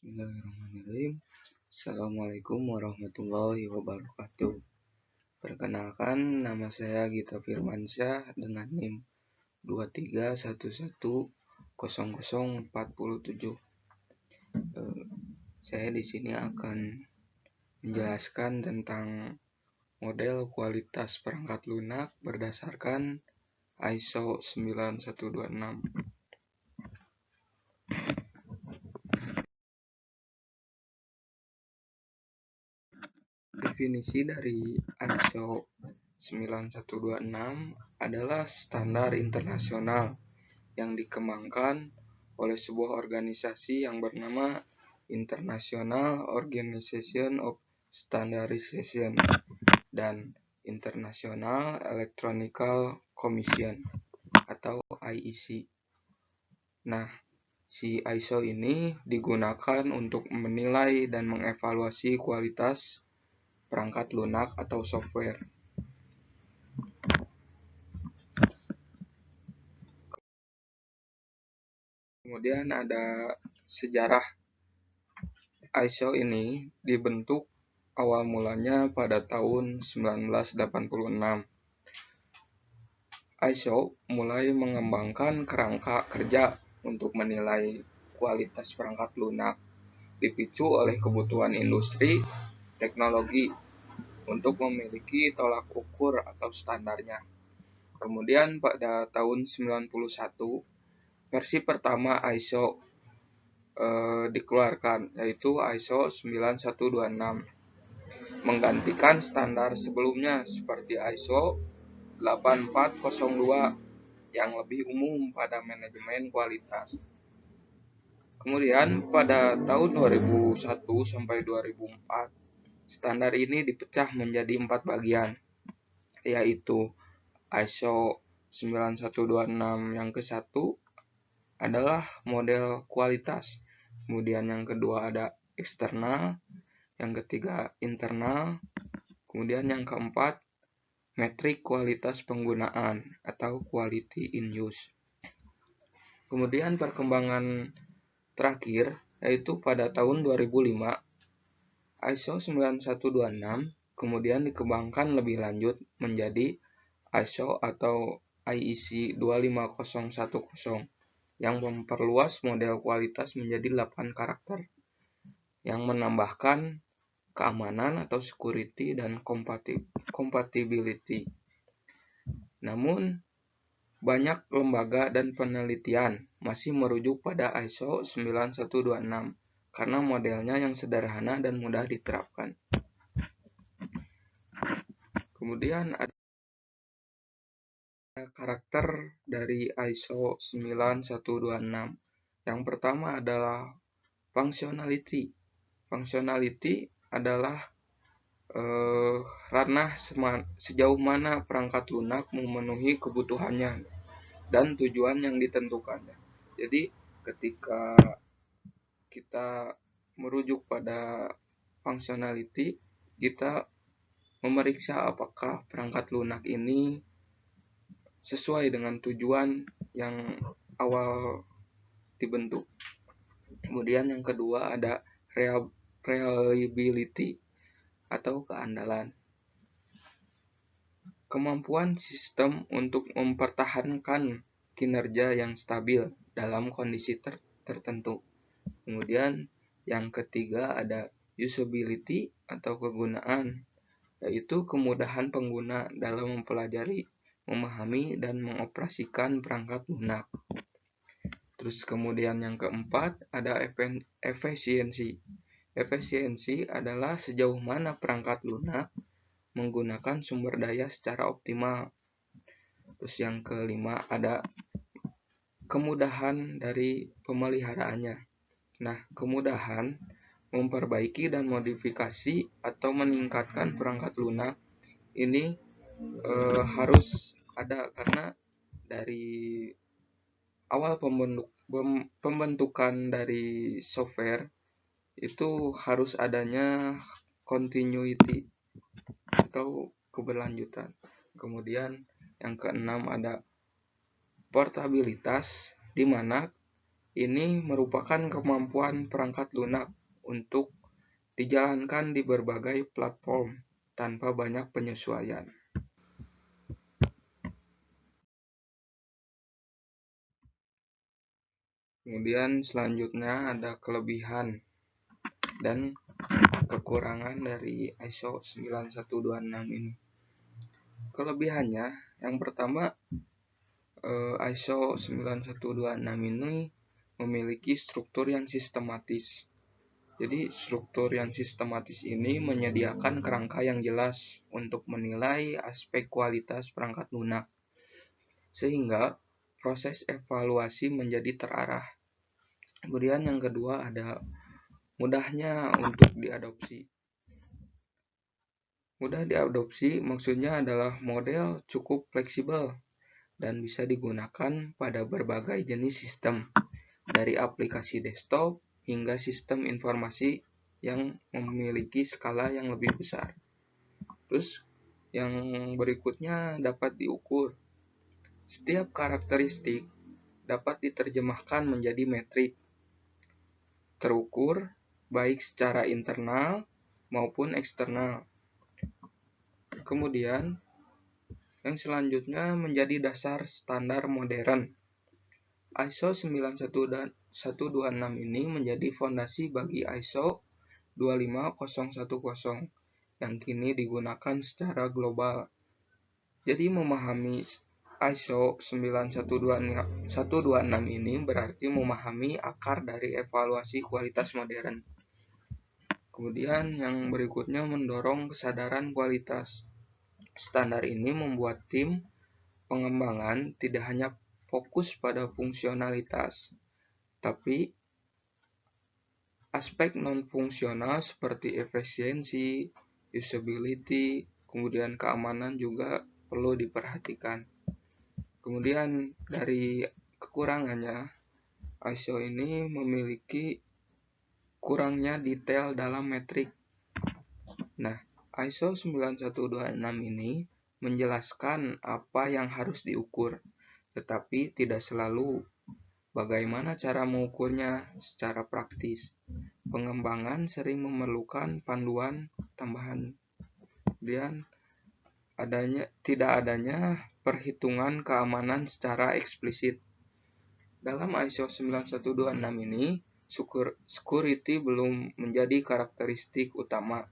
Bismillahirrahmanirrahim. Assalamualaikum warahmatullahi wabarakatuh. Perkenalkan, nama saya Gita Firmansyah dengan NIM 2311000047. Saya di sini akan menjelaskan tentang model kualitas perangkat lunak berdasarkan ISO 9126. Definisi dari ISO 9126 adalah standar internasional yang dikembangkan oleh sebuah organisasi yang bernama International Organization of Standardization dan International Electronical Commission atau IEC. Nah, si ISO ini digunakan untuk menilai dan mengevaluasi kualitas perangkat lunak atau software. Kemudian ada sejarah. ISO ini dibentuk awal mulanya pada tahun 1986. ISO mulai mengembangkan kerangka kerja untuk menilai kualitas perangkat lunak, dipicu oleh kebutuhan industri teknologi untuk memiliki tolak ukur atau standarnya. Kemudian pada tahun 91, versi pertama ISO dikeluarkan, yaitu ISO 9126, menggantikan standar sebelumnya seperti ISO 8402 yang lebih umum pada manajemen kualitas. Kemudian pada tahun 2001 sampai 2004, standar ini dipecah menjadi 4 bagian, yaitu ISO 9126 yang ke-1 adalah model kualitas. Kemudian yang kedua ada eksternal, yang ketiga internal, kemudian yang keempat metrik kualitas penggunaan atau quality in use. Kemudian perkembangan terakhir yaitu pada tahun 2005, ISO 9126 kemudian dikembangkan lebih lanjut menjadi ISO atau IEC 25010 yang memperluas model kualitas menjadi 8 karakter yang menambahkan keamanan atau security dan compatibility. Namun, banyak lembaga dan penelitian masih merujuk pada ISO 9126 karena modelnya yang sederhana dan mudah diterapkan. Kemudian ada karakter dari ISO 9126. Yang pertama adalah functionality. Functionality adalah ranah sejauh mana perangkat lunak memenuhi kebutuhannya dan tujuan yang ditentukan. Jadi ketika kita merujuk pada functionality, kita memeriksa apakah perangkat lunak ini sesuai dengan tujuan yang awal dibentuk. Kemudian yang kedua ada reliability atau keandalan. Kemampuan sistem untuk mempertahankan kinerja yang stabil dalam kondisi tertentu. Kemudian yang ketiga ada usability atau kegunaan, yaitu kemudahan pengguna dalam mempelajari, memahami, dan mengoperasikan perangkat lunak. Terus kemudian yang keempat ada efisiensi. Efisiensi adalah sejauh mana perangkat lunak menggunakan sumber daya secara optimal. Terus yang kelima ada kemudahan dari pemeliharaannya. Nah, kemudahan memperbaiki dan modifikasi atau meningkatkan perangkat lunak ini harus ada karena dari awal pembentukan dari software itu harus adanya continuity atau keberlanjutan. Kemudian yang keenam ada portabilitas, di mana Ini merupakan kemampuan perangkat lunak untuk dijalankan di berbagai platform tanpa banyak penyesuaian. Kemudian selanjutnya ada kelebihan dan kekurangan dari ISO 9126 ini. Kelebihannya, yang pertama, ISO 9126 ini memiliki struktur yang sistematis. Jadi struktur yang sistematis ini menyediakan kerangka yang jelas untuk menilai aspek kualitas perangkat lunak, sehingga proses evaluasi menjadi terarah. Kemudian yang kedua ada mudahnya untuk diadopsi. Mudah diadopsi maksudnya adalah model cukup fleksibel dan bisa digunakan pada berbagai jenis sistem, dari aplikasi desktop hingga sistem informasi yang memiliki skala yang lebih besar. Terus yang berikutnya dapat diukur. Setiap karakteristik dapat diterjemahkan menjadi metrik, terukur baik secara internal maupun eksternal. Kemudian yang selanjutnya menjadi dasar standar modern. ISO 9126 ini menjadi fondasi bagi ISO 25010 yang kini digunakan secara global. Jadi memahami ISO 9126 ini berarti memahami akar dari evaluasi kualitas modern. Kemudian yang berikutnya mendorong kesadaran kualitas. Standar ini membuat tim pengembangan tidak hanya fokus pada fungsionalitas, tapi aspek non-fungsional seperti efisiensi, usability, kemudian keamanan juga perlu diperhatikan. Kemudian dari kekurangannya, ISO ini memiliki kurangnya detail dalam metrik. Nah, ISO 9126 ini menjelaskan apa yang harus diukur, tetapi tidak selalu bagaimana cara mengukurnya secara praktis. Pengembangan sering memerlukan panduan tambahan. Kemudian tidak adanya perhitungan keamanan secara eksplisit. Dalam ISO 9126 ini, security belum menjadi karakteristik utama.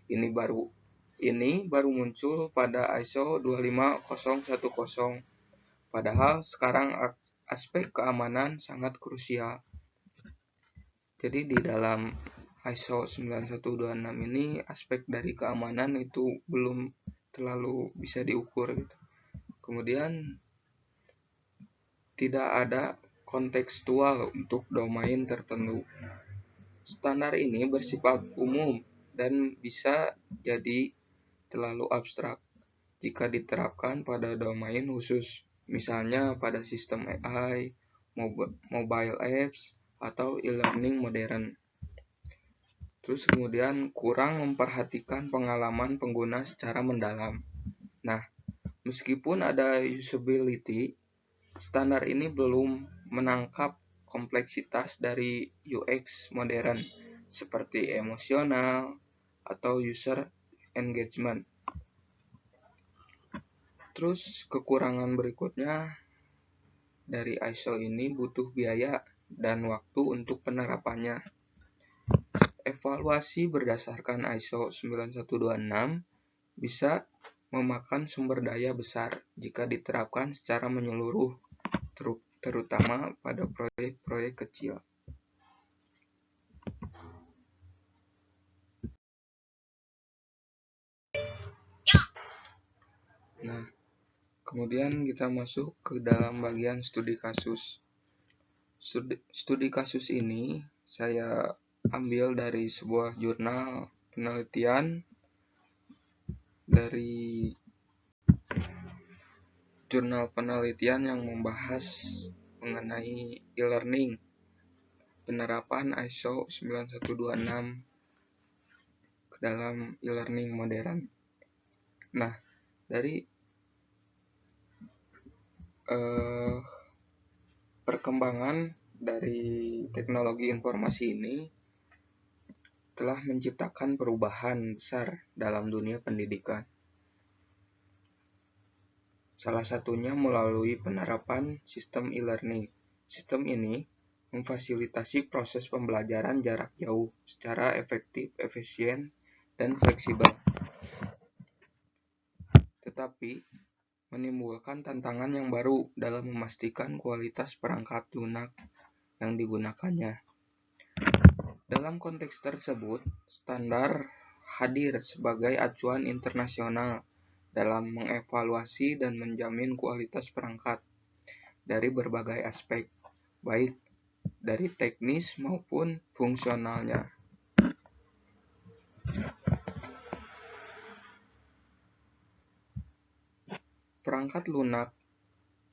Ini baru muncul pada ISO 25010. Padahal sekarang aspek keamanan sangat krusial. Jadi di dalam ISO 9126 ini aspek dari keamanan itu belum terlalu bisa diukur gitu. Kemudian tidak ada kontekstual untuk domain tertentu. Standar ini bersifat umum dan bisa jadi terlalu abstrak jika diterapkan pada domain khusus, misalnya pada sistem AI, mobile apps, atau e-learning modern. Terus kemudian kurang memperhatikan pengalaman pengguna secara mendalam. Nah, meskipun ada usability, standar ini belum menangkap kompleksitas dari UX modern seperti emosional atau user engagement. Terus kekurangan berikutnya dari ISO ini butuh biaya dan waktu untuk penerapannya. Evaluasi berdasarkan ISO 9126 bisa memakan sumber daya besar jika diterapkan secara menyeluruh, terutama pada proyek-proyek kecil. Nah, kemudian kita masuk ke dalam bagian studi kasus. Studi kasus ini saya ambil dari sebuah jurnal penelitian yang membahas mengenai e-learning, penerapan ISO 9126 ke dalam e-learning modern. Nah, dari perkembangan dari teknologi informasi ini telah menciptakan perubahan besar dalam dunia pendidikan. Salah satunya melalui penerapan sistem e-learning. Sistem ini memfasilitasi proses pembelajaran jarak jauh secara efektif, efisien, dan fleksibel. Tetapi menimbulkan tantangan yang baru dalam memastikan kualitas perangkat lunak yang digunakannya. Dalam konteks tersebut, standar hadir sebagai acuan internasional dalam mengevaluasi dan menjamin kualitas perangkat dari berbagai aspek, baik dari teknis maupun fungsionalnya. Perangkat lunak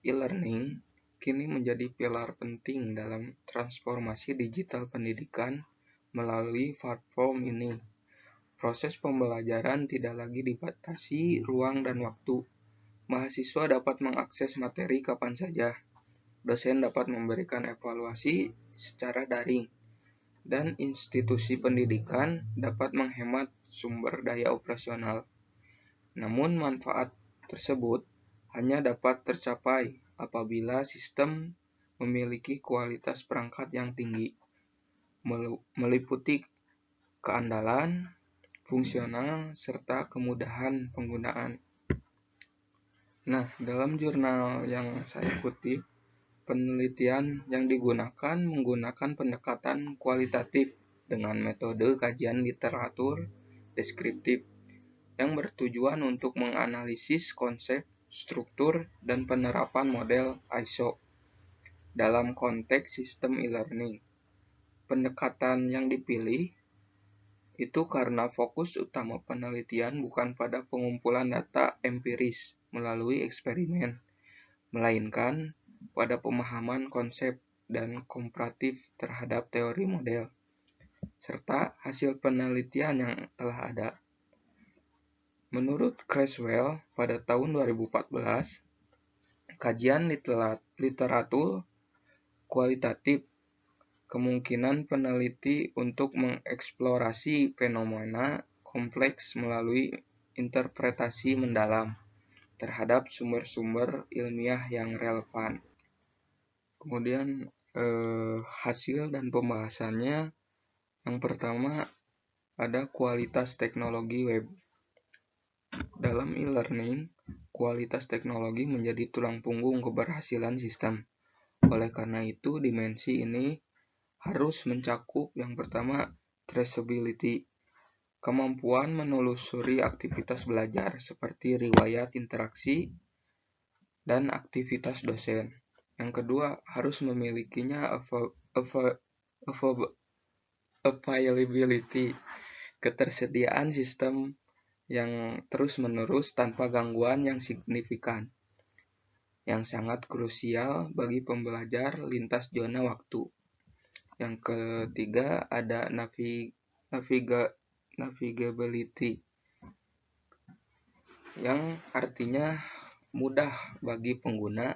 e-learning kini menjadi pilar penting dalam transformasi digital pendidikan melalui platform ini. Proses pembelajaran tidak lagi dibatasi ruang dan waktu. Mahasiswa dapat mengakses materi kapan saja. Dosen dapat memberikan evaluasi secara daring. Dan institusi pendidikan dapat menghemat sumber daya operasional. Namun manfaat tersebut hanya dapat tercapai apabila sistem memiliki kualitas perangkat yang tinggi, meliputi keandalan, fungsional, serta kemudahan penggunaan. Nah, dalam jurnal yang saya kutip, penelitian yang digunakan menggunakan pendekatan kualitatif dengan metode kajian literatur deskriptif yang bertujuan untuk menganalisis konsep, struktur, dan penerapan model ISO dalam konteks sistem e-learning. Pendekatan yang dipilih itu karena fokus utama penelitian bukan pada pengumpulan data empiris melalui eksperimen, melainkan pada pemahaman konsep dan komparatif terhadap teori model, serta hasil penelitian yang telah ada. Menurut Creswell, pada tahun 2014, kajian literatur kualitatif kemungkinan peneliti untuk mengeksplorasi fenomena kompleks melalui interpretasi mendalam terhadap sumber-sumber ilmiah yang relevan. Kemudian hasil dan pembahasannya, yang pertama ada kualitas teknologi web. Dalam e-learning, kualitas teknologi menjadi tulang punggung keberhasilan sistem. Oleh karena itu, dimensi ini harus mencakup yang pertama traceability, kemampuan menelusuri aktivitas belajar seperti riwayat interaksi dan aktivitas dosen. Yang kedua, harus memilikinya availability, ketersediaan sistem yang terus-menerus tanpa gangguan yang signifikan, yang sangat krusial bagi pembelajar lintas zona waktu. Yang ketiga ada navigability, yang artinya mudah bagi pengguna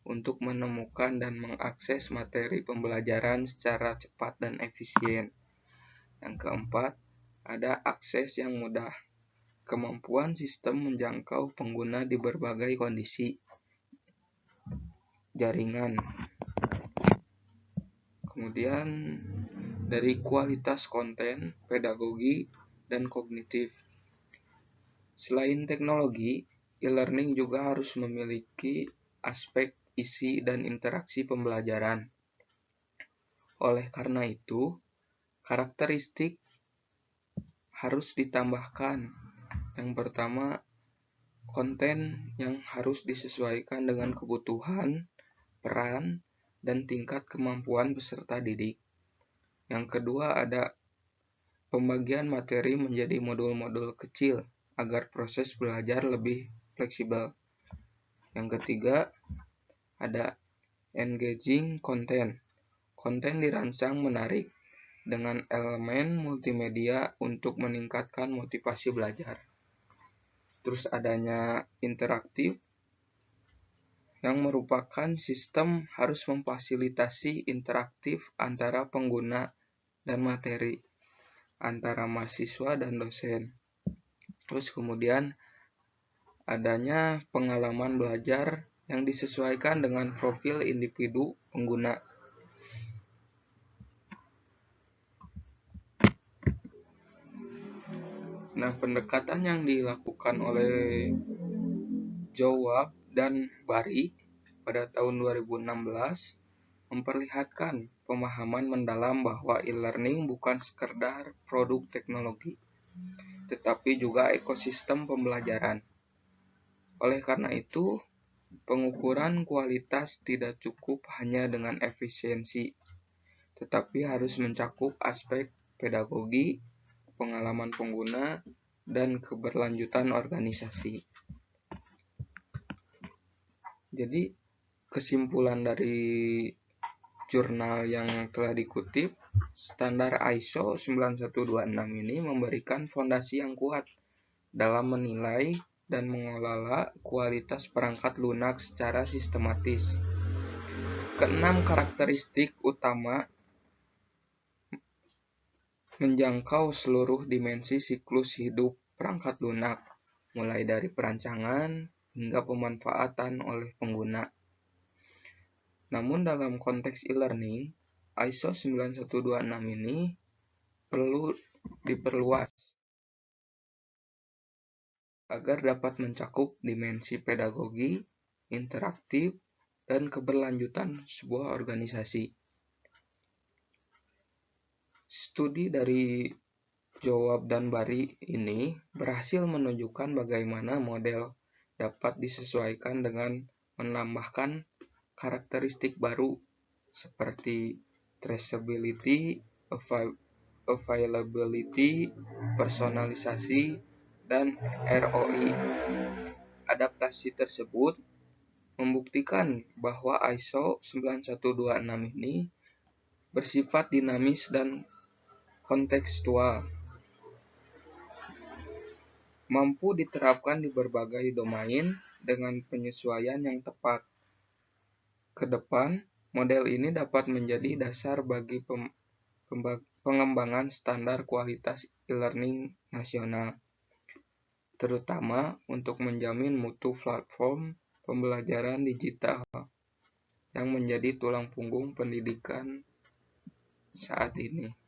untuk menemukan dan mengakses materi pembelajaran secara cepat dan efisien. Yang keempat ada akses yang mudah, kemampuan sistem menjangkau pengguna di berbagai kondisi jaringan. Kemudian dari kualitas konten, pedagogi, dan kognitif. Selain teknologi, e-learning juga harus memiliki aspek isi dan interaksi pembelajaran. Oleh karena itu, karakteristik harus ditambahkan. Yang pertama, konten yang harus disesuaikan dengan kebutuhan, peran, dan tingkat kemampuan peserta didik. Yang kedua ada pembagian materi menjadi modul-modul kecil agar proses belajar lebih fleksibel. Yang ketiga ada engaging content. Konten dirancang menarik dengan elemen multimedia untuk meningkatkan motivasi belajar. Terus adanya interaktif. yang merupakan sistem harus memfasilitasi interaktif antara pengguna dan materi, antara mahasiswa dan dosen. Terus kemudian adanya pengalaman belajar yang disesuaikan dengan profil individu pengguna. Nah, pendekatan yang dilakukan oleh Jawab dan Bari pada tahun 2016 memperlihatkan pemahaman mendalam bahwa e-learning bukan sekedar produk teknologi, tetapi juga ekosistem pembelajaran. Oleh karena itu, pengukuran kualitas tidak cukup hanya dengan efisiensi, tetapi harus mencakup aspek pedagogi, pengalaman pengguna, dan keberlanjutan organisasi. Jadi, kesimpulan dari jurnal yang telah dikutip, standar ISO 9126 ini memberikan fondasi yang kuat dalam menilai dan mengelola kualitas perangkat lunak secara sistematis. Keenam karakteristik utama menjangkau seluruh dimensi siklus hidup perangkat lunak, mulai dari perancangan hingga pemanfaatan oleh pengguna. Namun dalam konteks e-learning, ISO 9126 ini perlu diperluas agar dapat mencakup dimensi pedagogi, interaktif, dan keberlanjutan sebuah organisasi. Studi dari Jawab dan Bari ini berhasil menunjukkan bagaimana model dapat disesuaikan dengan menambahkan karakteristik baru seperti traceability, availability, personalisasi, dan ROI. Adaptasi tersebut membuktikan bahwa ISO 9126 ini bersifat dinamis dan kontekstual, mampu diterapkan di berbagai domain dengan penyesuaian yang tepat. Ke depan, model ini dapat menjadi dasar bagi pengembangan standar kualitas e-learning nasional, terutama untuk menjamin mutu platform pembelajaran digital yang menjadi tulang punggung pendidikan saat ini.